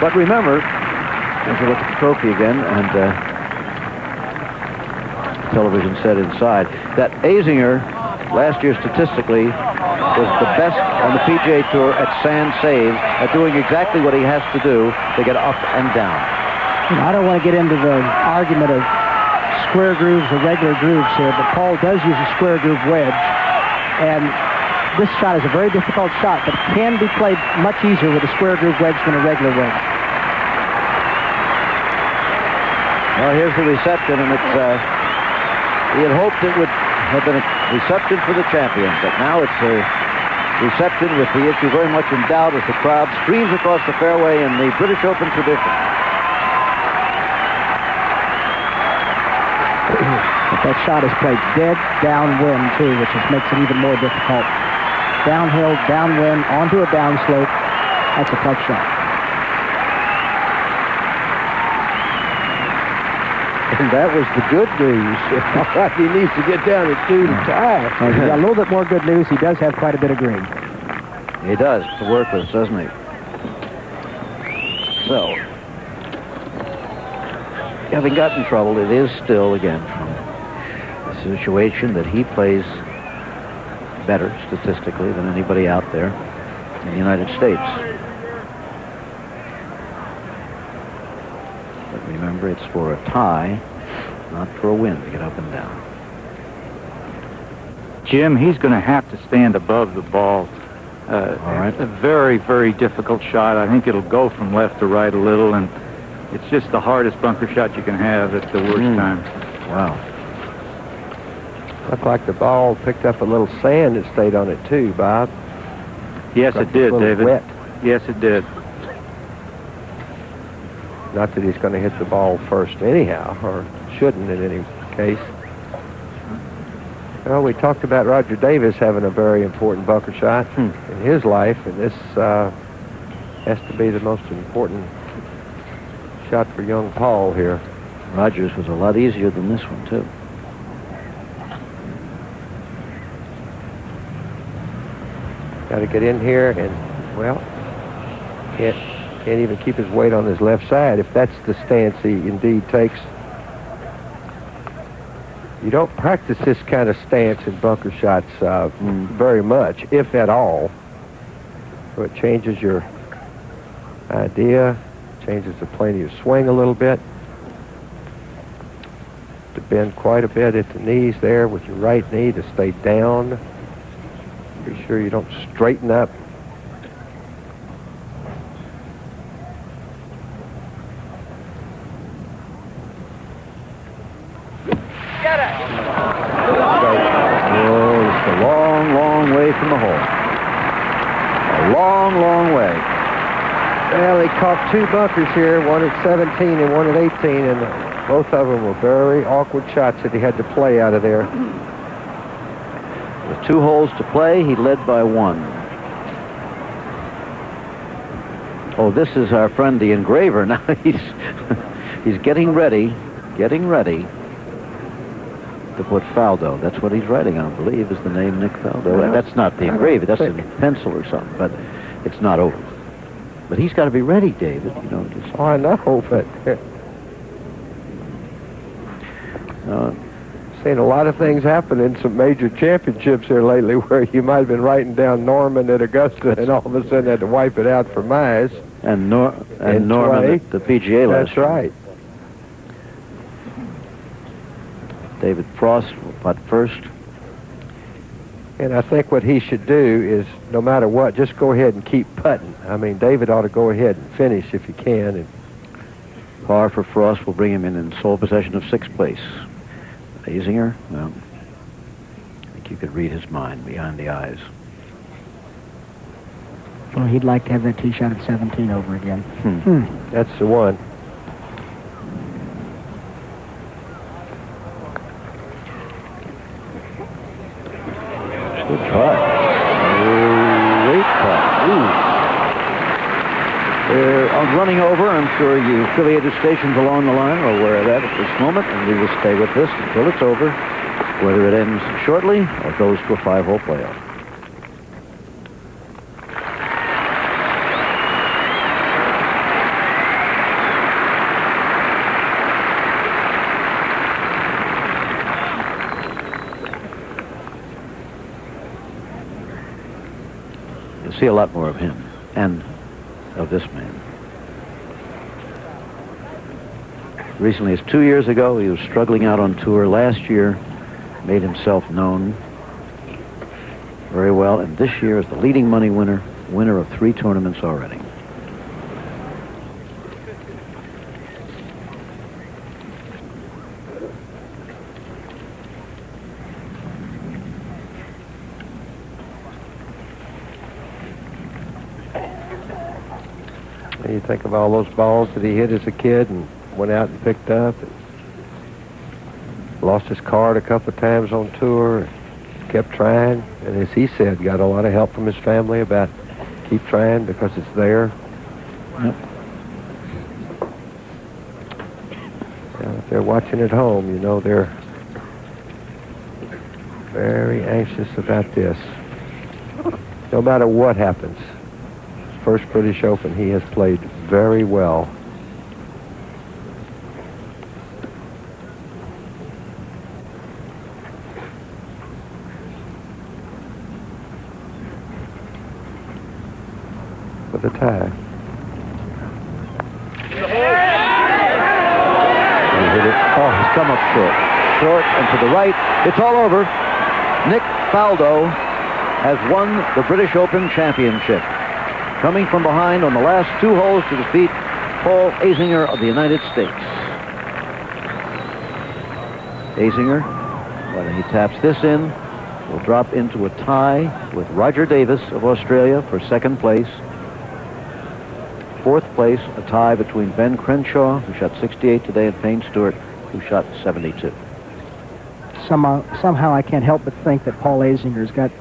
But remember, as you look at the trophy again, and television set inside, that Azinger last year statistically was the best on the PGA Tour at sand saves, at doing exactly what he has to do to get up and down. You know, I don't want to get into the argument of square grooves or regular grooves here, but Paul does use a square groove wedge, and this shot is a very difficult shot, but it can be played much easier with a square groove wedge than a regular wedge. Well, here's the reception, and it's he had hoped it would have been a reception for the champion, but now it's a reception with the issue very much in doubt as the crowd streams across the fairway in the British Open tradition. But that shot is played dead downwind, too, which just makes it even more difficult. Downhill, downwind, onto a downslope. That's a tough shot. And that was the good news. He needs to get down at 2 to tie. Well, he's got a little bit more good news. He does have quite a bit of green. He does, to work with, doesn't he? So, having gotten in trouble, it is still, again, from the situation that he plays better statistically than anybody out there in the United States. But remember, it's for a tie, not for a win to get up and down. Jim, he's going to have to stand above the ball. All right. A very, very difficult shot. I think it'll go from left to right a little, and it's just the hardest bunker shot you can have at the worst time. Wow. Looked like the ball picked up a little sand and stayed on it too, Bob. Yes, it did, David. Wet. Yes, it did. Not that he's going to hit the ball first anyhow, or shouldn't in any case. Well, we talked about Roger Davis having a very important bunker shot in his life, and this has to be the most important shot for young Paul here. Rogers was a lot easier than this one, too. Got to get in here and, well, can't even keep his weight on his left side if that's the stance he indeed takes. You don't practice this kind of stance in bunker shots very much, if at all. So it changes your idea, changes the plane of your swing a little bit. To bend quite a bit at the knees there with your right knee to stay down. Be sure you don't straighten up. Get it! Oh, it's a long, long way from the hole. A long, long way. Well, he caught two bunkers here, one at 17 and one at 18, and both of them were very awkward shots that he had to play out of there. With 2 holes to play, he led by 1. Oh, this is our friend the engraver. Now he's getting ready to put Faldo. That's what he's writing on, I believe, is the name Nick Faldo. Well, that's not the engraver. That's a pencil or something, but it's not over. But he's got to be ready, David. You know, just. Oh, I know, but seen a lot of things happen in some major championships here lately where you might have been writing down Norman at Augusta and all of a sudden had to wipe it out for Mize. And Norman at the PGA last That's year. right. David Frost will putt first. And I think what he should do is, no matter what, just go ahead and keep putting. I mean, David ought to go ahead and finish if he can. And Par for Frost will bring him in sole possession of 6th place. Azinger, well, I think you could read his mind behind the eyes. Well, he'd like to have that tee shot at 17 over again. That's the one. Good putt. Great putt. Ooh. They're running over. I'm sure you affiliated stations along the line are aware of that at this moment, and we will stay with this until it's over, whether it ends shortly or goes to a 5-hole playoff. see a lot more of him and of this man. Recently, it's 2 years ago, he was struggling out on tour. Last year, made himself known very well, and this year is the leading money winner of 3 tournaments already. You think of all those balls that he hit as a kid and went out and picked up. And lost his card a couple of times on tour. Kept trying. And as he said, got a lot of help from his family about keep trying because it's there. Yep. Now, if they're watching at home, you know they're very anxious about this. No matter what happens. First British Open, he has played very well. With a tie. He hit it. Oh, he's come up short. Short and to the right. It's all over. Nick Faldo has won the British Open Championship, coming from behind on the last 2 holes to defeat Paul Azinger of the United States. Azinger, when he taps this in, will drop into a tie with Roger Davis of Australia for 2nd place. 4th place, a tie between Ben Crenshaw, who shot 68 today, and Payne Stewart, who shot 72. Somehow I can't help but think that Paul Azinger's got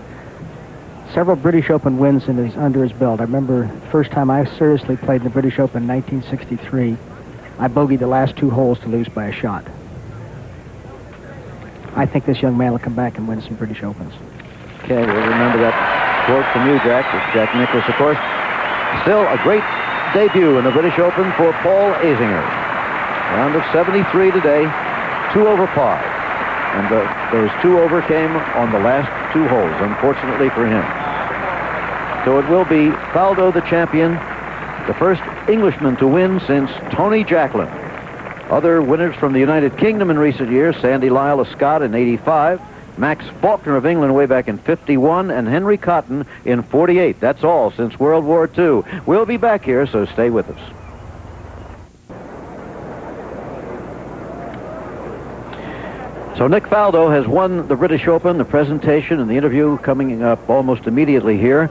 several British Open wins under his belt. I remember the first time I seriously played in the British Open in 1963, I bogeyed the last 2 holes to lose by a shot. I think this young man will come back and win some British Opens. Okay, we'll remember that quote from you, Jack. It's Jack Nicklaus, of course. Still a great debut in the British Open for Paul Azinger. Round of 73 today, 2 over par. And those 2 over came on the last 2 holes, unfortunately for him. So it will be Faldo the champion, the first Englishman to win since Tony Jacklin. Other winners from the United Kingdom in recent years, Sandy Lyle of Scott in 85, Max Faulkner of England way back in 51, and Henry Cotton in 48. That's all since World War II. We'll be back here, so stay with us. So Nick Faldo has won the British Open, the presentation and the interview coming up almost immediately here.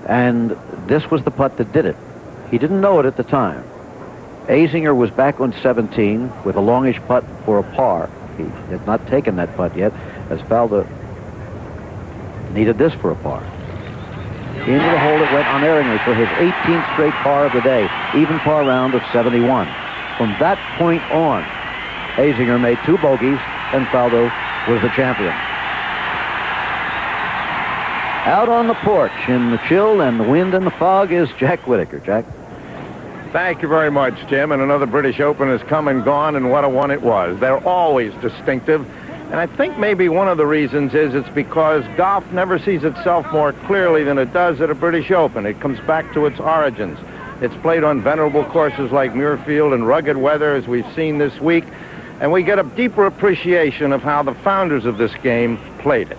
And this was the putt that did it. He didn't know it at the time. Azinger was back on 17 with a longish putt for a par. He had not taken that putt yet, as Faldo needed this for a par. Into the hole it went unerringly for his 18th straight par of the day, even par round of 71. From that point on, Azinger made 2 bogeys, and Faldo was the champion. Out on the porch in the chill and the wind and the fog is Jack Whitaker. Jack? Thank you very much, Jim. And another British Open has come and gone, and what a one it was. They're always distinctive. And I think maybe one of the reasons is it's because golf never sees itself more clearly than it does at a British Open. It comes back to its origins. It's played on venerable courses like Muirfield and rugged weather, as we've seen this week. And we get a deeper appreciation of how the founders of this game played it.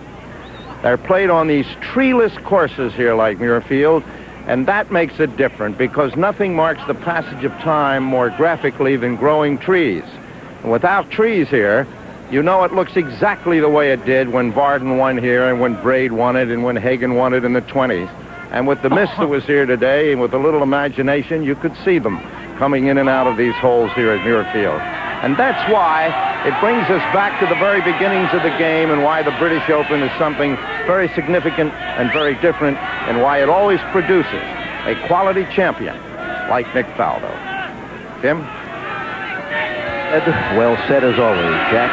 They're played on these treeless courses here like Muirfield, and that makes it different because nothing marks the passage of time more graphically than growing trees. And without trees here, you know it looks exactly the way it did when Varden won here and when Braid won it and when Hagen won it in the 20s. And with the mist that was here today and with a little imagination, you could see them coming in and out of these holes here at Muirfield. And that's why it brings us back to the very beginnings of the game and why the British Open is something very significant and very different, and why it always produces a quality champion like Nick Faldo. Tim? Well said as always, Jack.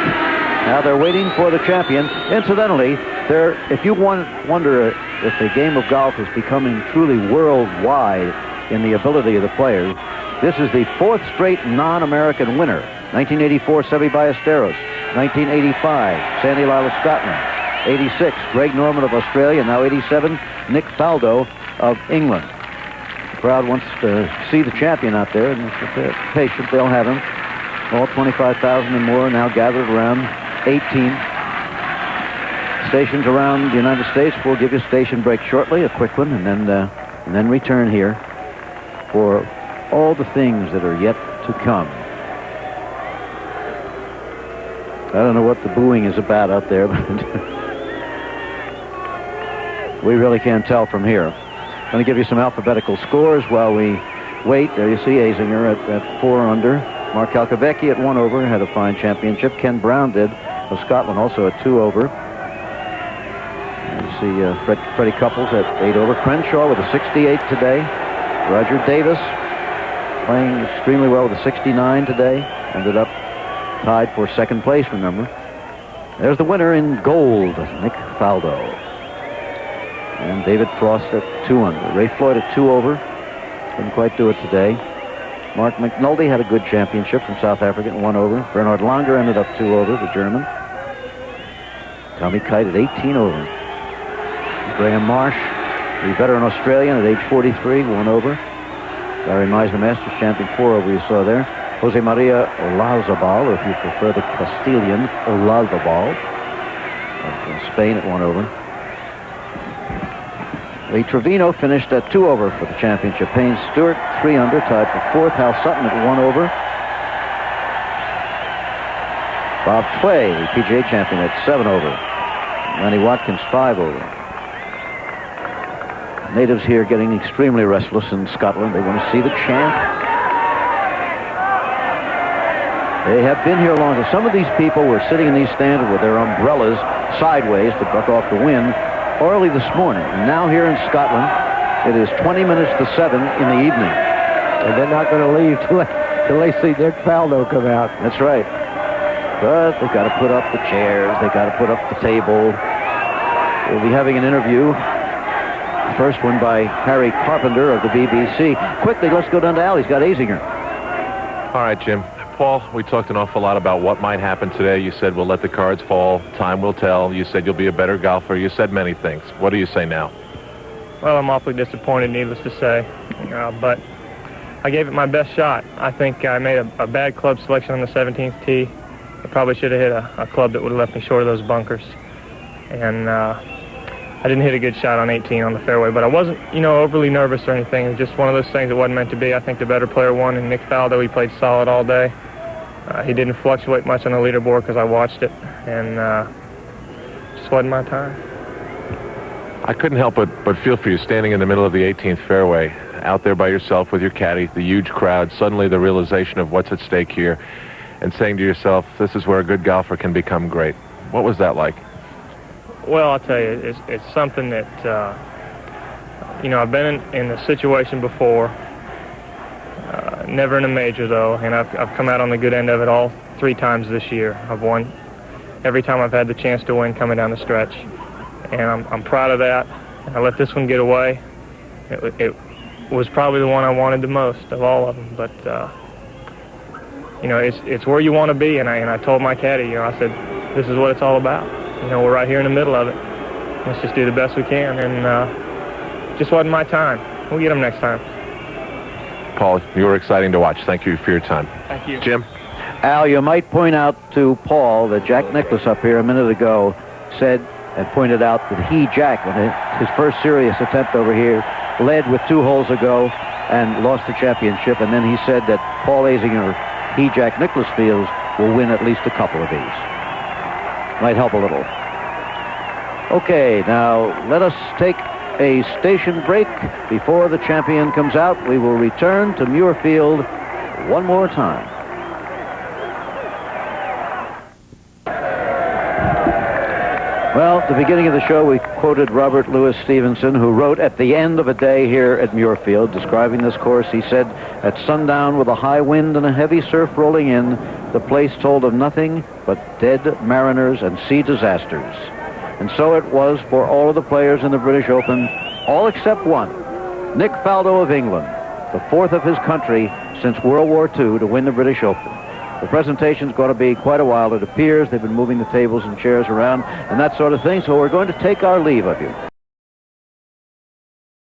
Now they're waiting for the champion. Incidentally, if you wonder if the game of golf is becoming truly worldwide in the ability of the players, this is the 4th straight non-American winner. 1984, Seve Ballesteros. 1985, Sandy Lyle of Scotland. 86, Greg Norman of Australia. Now 87, Nick Faldo of England. The crowd wants to see the champion out there, and if they're patient, they'll have him. All 25,000 and more are now gathered around 18 stations around the United States. We'll give you a station break shortly, a quick one, and then return here for all the things that are yet to come. I don't know what the booing is about out there, but we really can't tell from here. I'm going to give you some alphabetical scores while we wait. There you see Azinger at 4 under. Mark Calcavecchi at 1 over, had a fine championship. Ken Brown did, of Scotland, also at 2 over. You see Freddie Couples at 8 over. Crenshaw with a 68 today. Roger Davis playing extremely well with a 69 today. Ended up tied for second place, remember. There's the winner in gold, Nick Faldo. And David Frost at 2 under. Ray Floyd at 2 over. Couldn't quite do it today. Mark McNulty had a good championship from South Africa at 1 over. Bernhard Langer ended up 2 over, the German. Tommy Kite at 18 over. Graham Marsh, the veteran Australian at age 43, 1 over. Barry Meisner, Masters champion, 4 over, you saw there. Jose Maria Olazabal, or if you prefer the Castilian, Olazabal, of Spain at 1 over. Lee Trevino finished at 2 over for the championship. Payne Stewart, 3 under, tied for 4th. Hal Sutton at 1 over. Bob Tway, the PGA champion, at 7 over. Manny Watkins, 5 over. Natives here getting extremely restless in Scotland. They want to see the champ. They have been here longer. Some of these people were sitting in these stands with their umbrellas sideways to buck off the wind early this morning. And now here in Scotland, it is 20 minutes to 7 in the evening. And they're not going to leave till they see Nick Faldo come out. That's right. But they've got to put up the chairs. They've got to put up the table. We'll be having an interview. The first one by Harry Carpenter of the BBC. Quickly, let's go down to Al. He's got Azinger. All right, Jim. Paul, we talked an awful lot about what might happen today. You said we'll let the cards fall. Time will tell. You said you'll be a better golfer. You said many things. What do you say now? Well, I'm awfully disappointed, needless to say. But I gave it my best shot. I think I made a bad club selection on the 17th tee. I probably should have hit a club that would have left me short of those bunkers. And I didn't hit a good shot on 18 on the fairway, but I wasn't, overly nervous or anything. It was just one of those things that wasn't meant to be. I think the better player won, and Nick Faldo, he played solid all day. He didn't fluctuate much on the leaderboard because I watched it, and just wasn't my time. I couldn't help but feel for you standing in the middle of the 18th fairway, out there by yourself with your caddy, the huge crowd, suddenly the realization of what's at stake here, and saying to yourself, this is where a good golfer can become great. What was that like? Well, I'll tell you, it's something that, I've been in a situation before, never in a major, though, and I've come out on the good end of it all 3 times this year. I've won every time I've had the chance to win coming down the stretch, and I'm proud of that. And I let this one get away. It was probably the one I wanted the most of all of them, but, it's where you want to be, and I told my caddy, I said, this is what it's all about. We're right here in the middle of it. Let's just do the best we can, and just wasn't my time. We'll get them next time. Paul, you were exciting to watch. Thank you for your time. Thank you. Jim? Al, you might point out to Paul that Jack Nicklaus up here a minute ago said and pointed out that Jack, when his first serious attempt over here, led with 2 holes ago and lost the championship, and then he said that Paul Azinger, Jack Nicklaus feels, will win at least a couple of these. Might help a little. Okay, now let us take a station break before the champion comes out. We will return to Muirfield one more time. Well, at the beginning of the show, we quoted Robert Louis Stevenson, who wrote at the end of a day here at Muirfield, describing this course. He said, at sundown with a high wind and a heavy surf rolling in, the place told of nothing but dead mariners and sea disasters. And so it was for all of the players in the British Open, all except one, Nick Faldo of England, the 4th of his country since World War II to win the British Open. The presentation's going to be quite a while, it appears. They've been moving the tables and chairs around and that sort of thing, so we're going to take our leave of you.